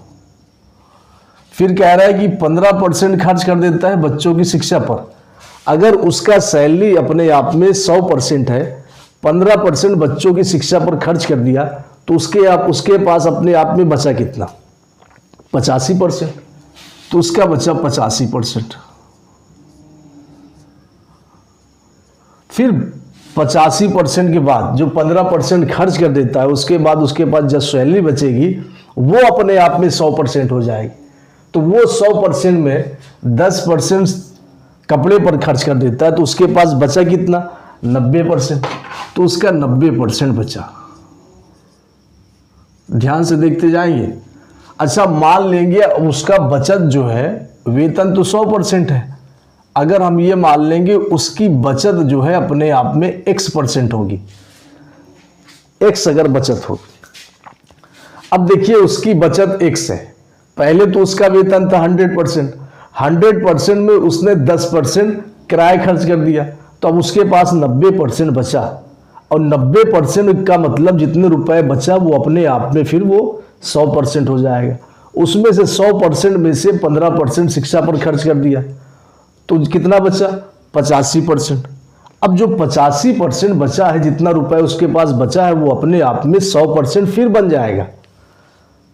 फिर कह रहा है कि 15% खर्च कर देता है बच्चों की शिक्षा पर। अगर उसका सैलरी अपने आप में 100% है, 15% बच्चों की शिक्षा पर खर्च कर दिया, तो उसके पास अपने आप में बचा कितना? 85%। तो उसका बचा 85%। फिर 85% के बाद जो 15% खर्च कर देता है, उसके बाद उसके पास जब सैलरी बचेगी वो अपने आप में 100% हो जाएगी। तो वो 100% में 10% कपड़े पर खर्च कर देता है, तो उसके पास बचा कितना? 90%। तो उसका 90% बचा। ध्यान से देखते जाएंगे। अच्छा, मान लेंगे उसका बचत जो है, वेतन तो 100% है, अगर हम ये मान लेंगे उसकी बचत जो है अपने आप में x% होगी, x अगर बचत होगी। अब देखिए उसकी बचत x है, पहले तो उसका वेतन था 100%, 100% में उसने 10% किराया खर्च कर दिया, तो अब उसके पास 90% बचा। और 90% का मतलब जितने रुपए बचा वो अपने आप में फिर वो 100% हो जाएगा। उसमें से 100% में से 15% शिक्षा पर खर्च कर दिया, तो कितना बचा? 85%। अब जो 85% बचा है, जितना रुपए उसके पास बचा है, वो अपने आप में 100% फिर बन जाएगा।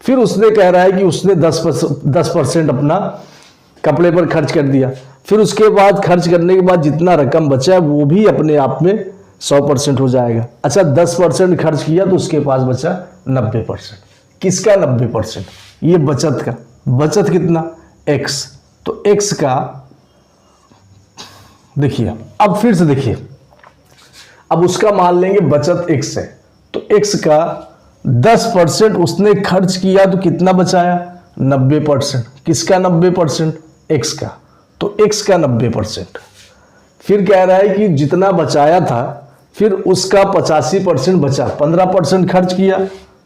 फिर उसने कह रहा है कि उसने 10% अपना कपड़े पर खर्च कर दिया, फिर उसके बाद खर्च करने के बाद जितना रकम बचा है वो भी अपने आप में 100% हो जाएगा। अच्छा, 10% खर्च किया तो उसके पास बचा 90%। किसका 90%? ये बचत का। बचत कितना? x। तो x का देखिए, अब फिर से देखिए, अब उसका मान लेंगे बचत x है, तो x का 10% उसने खर्च किया तो कितना बचाया? 90%। किसका 90%? x का। तो x का 90%। फिर कह रहा है कि जितना बचाया था फिर उसका 85% बचा, 15% खर्च किया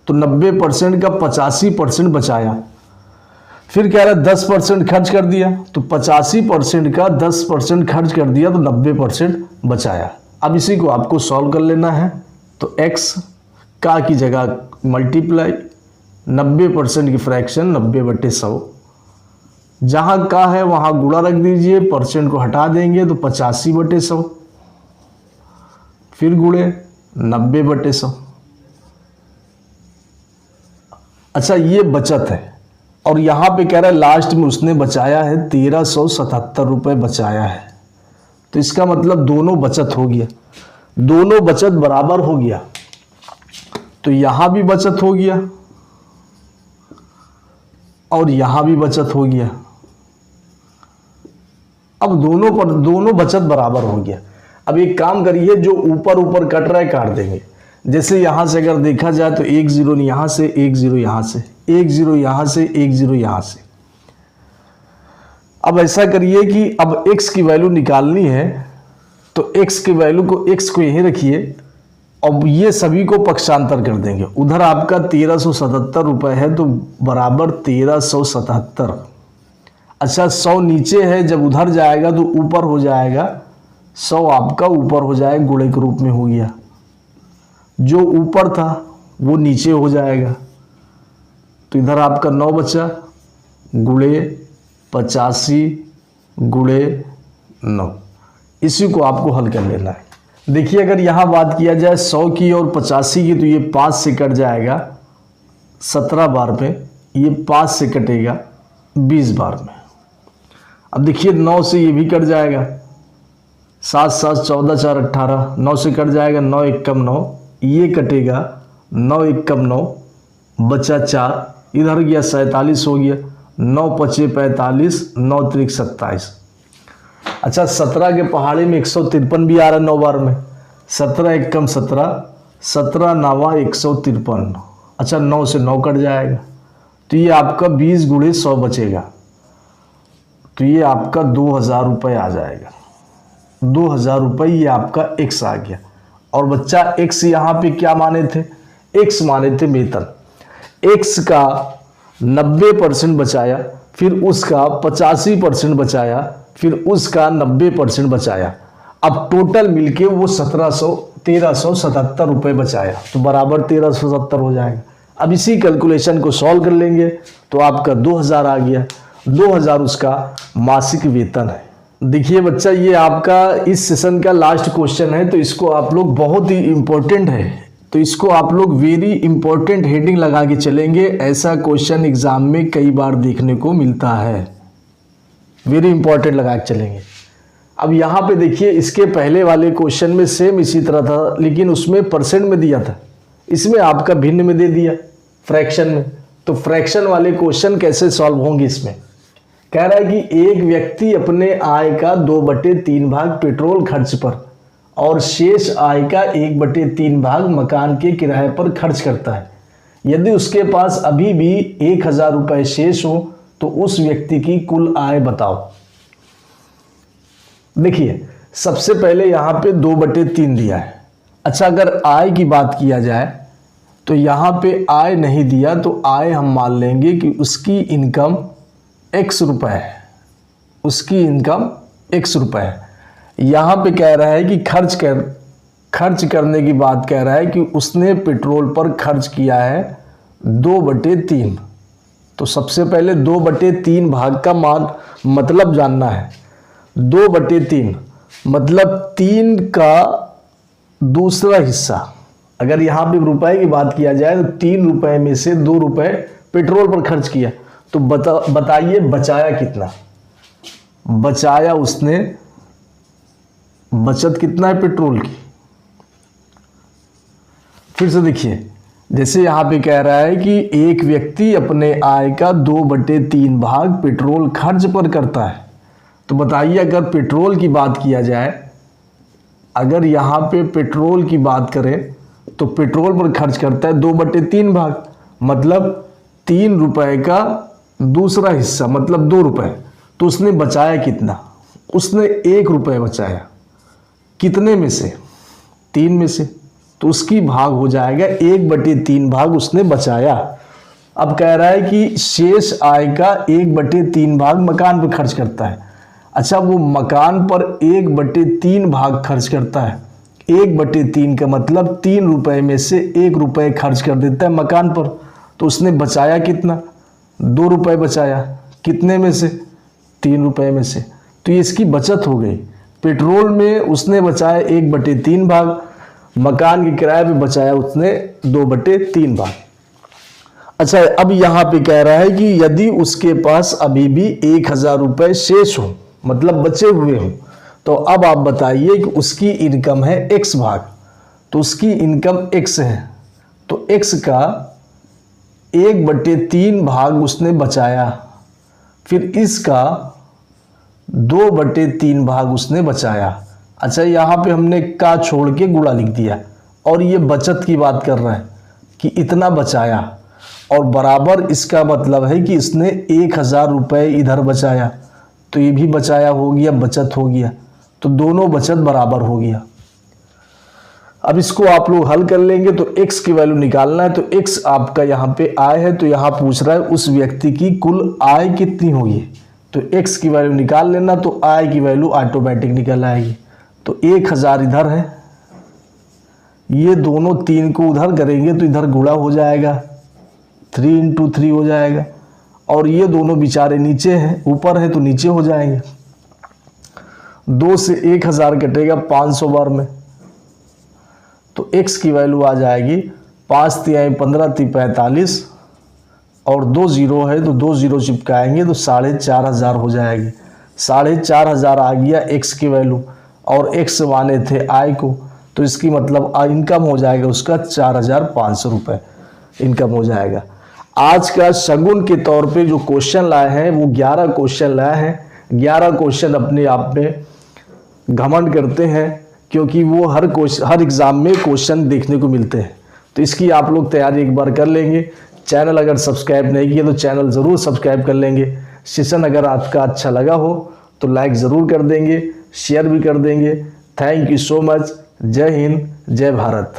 तो 90% का 85% बचाया। फिर कह रहा है 10% खर्च कर दिया, तो 85% का 10% खर्च कर दिया तो 90% बचाया। अब इसी को आपको सॉल्व कर लेना है। तो x का की जगह मल्टीप्लाई 90% की फ्रैक्शन 90/100, जहां का है वहां गुणा रख दीजिए, परसेंट को हटा देंगे तो 85/100, फिर गुणे 90/100। अच्छा, ये बचत है। और यहां पे कह रहा है लास्ट में उसने बचाया है 1377 रुपए बचाया है। तो इसका मतलब दोनों बचत हो गया, दोनों बचत बराबर हो गया। तो यहां भी बचत हो गया और यहां भी बचत हो गया। अब दोनों बचत बराबर हो गया। अब एक काम करिए, जो ऊपर ऊपर कट रहा है काट देंगे। जैसे यहां से अगर देखा जाए तो 1 0 यहां से, 1 0 यहां से, 1 0 यहां से, 1 0 यहां से। अब ऐसा करिए कि अब x की वैल्यू निकालनी है, तो x की वैल्यू को x को यहीं रखिए, अब ये सभी को पक्षांतर कर देंगे। उधर आपका 1377 रुपए है तो बराबर 1377। अच्छा, 100 नीचे है, जब उधर जाएगा तो ऊपर हो जाएगा, 100 आपका ऊपर हो जाएगा, गुणे के रूप में हो गया। जो ऊपर था वो नीचे हो जाएगा, तो इधर आपका 9 बचा, गुणे 85 गुणे 9। इसी को आपको हल कर लेना है। देखिए, अगर यहाँ बात किया जाए 100 की और 85 की, तो ये 5 से कट जाएगा 17 बार में, ये 5 से कटेगा 20 बार में। अब देखिए 9 से ये भी कट जाएगा, 7 7 14 4 18, 9 से कट जाएगा 9 एकम 9, ये कटेगा 9 एकम 9, बचा 4, इधर गया 47 हो गया, 9 पचे 45, 9 त्रिक 27। अच्छा, 17 के पहाड़ी में 153 भी आ रहा है 9 बार में, 17 एकम 17, 17 नावा 153। अच्छा, 9 से 9 कट जाएगा, तो ये आपका 20 गुणे 100 बचेगा, तो ये आपका 2000 रुपये आ जाएगा। 2000 रुपये ये आपका x आ गया। और बच्चा x यहाँ पे क्या माने थे? x माने थे वेतन। x का 90% बचाया, फिर उसका 85% बचाया, फिर उसका 90% बचाया। अब टोटल मिलके वो 1700 1377 रुपये बचाया, तो बराबर 1370 हो जाएगा। अब इसी कैलकुलेशन को सॉल्व कर लेंगे तो आपका 2000 आ गया। 2000 उसका मासिक वेतन है। देखिए बच्चा, ये आपका इस सेशन का लास्ट क्वेश्चन है, तो इसको आप लोग बहुत ही इम्पोर्टेंट है, तो इसको आप लोग वेरी इंपॉर्टेंट हेडिंग लगा के चलेंगे। ऐसा क्वेश्चन एग्जाम में कई बार देखने को मिलता है, वेरी इंपॉर्टेंट लगा के चलेंगे। अब यहाँ पे देखिए, इसके पहले वाले क्वेश्चन में सेम इसी तरह था, लेकिन उसमें परसेंट में दिया था, इसमें आपका भिन्न में दे दिया, फ्रैक्शन में। तो फ्रैक्शन वाले क्वेश्चन कैसे सॉल्व होंगे? इसमें कह रहा है कि एक व्यक्ति अपने आय का 2/3 भाग पेट्रोल खर्च पर और शेष आय का 1/3 भाग मकान के किराए पर खर्च करता है। यदि उसके पास अभी भी 1000 रुपये शेष हो तो उस व्यक्ति की कुल आय बताओ। देखिए, सबसे पहले यहाँ पे 2/3 दिया है। अच्छा, अगर आय की बात किया जाए तो यहाँ पे आय नहीं दिया, तो आय हम मान लेंगे कि उसकी इनकम x रुपये है, उसकी इनकम x रुपये है। यहाँ पे कह रहा है कि खर्च करने की बात कह रहा है कि उसने पेट्रोल पर खर्च किया है 2/3। तो सबसे पहले 2/3 भाग का मतलब जानना है। 2/3 मतलब 3 का दूसरा हिस्सा। अगर यहाँ पे रुपए की बात किया जाए तो 3 रुपए में से 2 रुपए पेट्रोल पर खर्च किया, तो बताइए बचाया कितना? बचाया उसने, बचत कितना है पेट्रोल की? फिर से देखिए, जैसे यहाँ पे कह रहा है कि एक व्यक्ति अपने आय का 2/3 भाग पेट्रोल खर्च पर करता है, तो बताइए अगर पेट्रोल की बात किया जाए, अगर यहाँ पे पेट्रोल की बात करें तो पेट्रोल पर खर्च करता है 2/3 भाग, मतलब 3 रुपए का दूसरा हिस्सा, मतलब 2 रुपए। तो उसने बचाया कितना? उसने 1 रुपये बचाया। कितने में से? 3 में से। तो उसकी भाग हो जाएगा 1/3 भाग उसने बचाया। अब कह रहा है कि शेष आय का 1/3 भाग मकान पर खर्च करता है। अच्छा, वो मकान पर 1/3 भाग खर्च करता है। 1/3 का मतलब 3 रुपए में से 1 रुपये खर्च कर देता है मकान पर। तो उसने बचाया कितना? 2 रुपये बचाया। कितने में से? 3 रुपये में से। तो ये इसकी बचत हो गई। पेट्रोल में उसने बचाया 1/3 भाग, मकान के किराए पे बचाया उसने 2/3 भाग। अच्छा, अब यहाँ पे कह रहा है कि यदि उसके पास अभी भी 1000 रुपये शेष हो, मतलब बचे हुए हो, तो अब आप बताइए कि उसकी इनकम है x भाग। तो उसकी इनकम x है, तो x का 1/3 भाग उसने बचाया, फिर इसका 2/3 भाग उसने बचाया। अच्छा, यहाँ पे हमने का छोड़ के गुणा लिख दिया, और ये बचत की बात कर रहा है कि इतना बचाया, और बराबर इसका मतलब है कि इसने 1000 रुपये इधर बचाया, तो ये भी बचाया हो गया, बचत हो गया। तो दोनों बचत बराबर हो गया। अब इसको आप लोग हल कर लेंगे तो x की वैल्यू निकालना है। तो x आपका यहाँ पे आय है, तो यहाँ पूछ रहा है उस व्यक्ति की कुल आय कितनी होगी। तो x की वैल्यू निकाल लेना, तो आय की वैल्यू ऑटोमेटिक निकल आएगी। तो 1000 इधर है, ये दोनों 3 को उधर करेंगे तो इधर गुणा हो जाएगा, 3 × 3 हो जाएगा, और ये दोनों बेचारे नीचे हैं, ऊपर है तो नीचे हो जाएंगे। 2 से 1000 कटेगा 500 बार में, तो x की वैल्यू आ जाएगी 5 × 15 = 45, और 2 0 है तो 2 0 चिपकाएंगे तो 4500 हो जाएगी। 4500 आ गया x की वैल्यू, और x माने थे आय को, तो इसकी मतलब इनकम हो जाएगा उसका 4500 रुपये इनकम हो जाएगा। आज का शगुन के तौर पे जो क्वेश्चन लाए हैं वो 11 क्वेश्चन लाए हैं। 11 क्वेश्चन अपने आप में घमंड करते हैं, क्योंकि वो हर एग्ज़ाम में क्वेश्चन देखने को मिलते हैं। तो इसकी आप लोग तैयारी एक बार कर लेंगे। चैनल अगर सब्सक्राइब नहीं किया तो चैनल ज़रूर सब्सक्राइब कर लेंगे। सेशन अगर आपका अच्छा लगा हो तो लाइक ज़रूर कर देंगे, शेयर भी कर देंगे। Thank you so much. जय हिंद, जय भारत।